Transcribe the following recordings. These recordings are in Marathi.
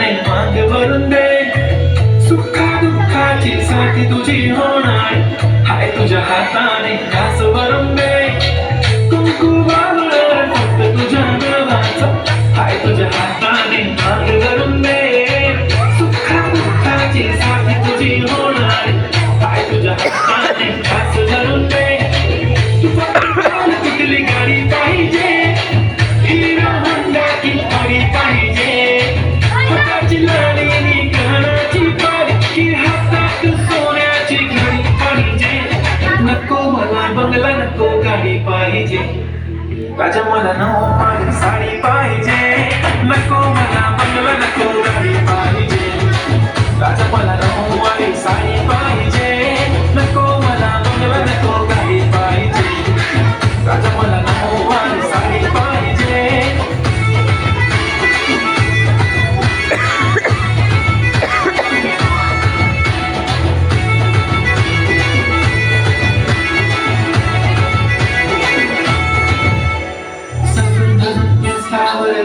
हाताने मांग भरून दे, सुखा दुःखाची साथी तुझी होणार, हाय तुझ्या हाताने घास भरून दे, कुंकू वाढवणार फक्त तुझ्या नावाचं, हाय तुझ्या हाताने मांग भरून दे, सुखा दुःखाची साथी तुझी होणार, हाय तुझ्या हाताने घास भरून दे. तू फक्त कुठली गाडी पाहिजे, हिरो होंडा की गाडी पाहिजे, हाताची लाडीनी कानाची बारी की हातात सोन्याची घडी पाहिजे. नको मला बंगला, नको गाडी पाहिजे, राजा मला नऊवारी साडी पाहिजे. नको मला बंगला, नको गाडी पाहिजे, राजा मला नऊवारी साडी पाहिजे. नको मला बंगला, नको गाडी पाहिजे, राजा मला नऊवारी साडी पाहिजे.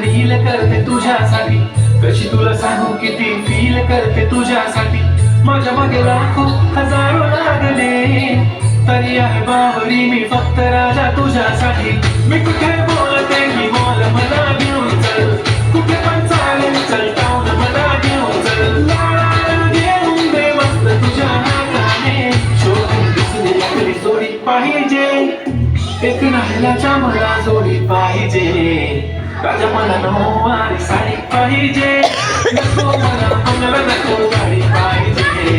रील करते तुझ्यासाठी, कशी तुला सांगू किती फील करते तुझ्यासाठी. माझ्या मागे लाखो हजारो लागले, तरी आहे बावरी मी फक्त राजा तुझ्यासाठी. मी कुठे बोलते की बोल मला घेऊन चल, कुठे पण चालेल चल टाऊन मला घेऊन चल. लाडाला घेऊन दे मस्त तुझ्या हाताने, शोधून दिसली तरी जोडी पाहिजे, एक नाहीलाच्या मला जोडी पाहिजे. राजा मला नऊवारी साडी पाहिजे, नको मला बंगला, नको गाडी पाहिजे,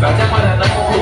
राजा मला नको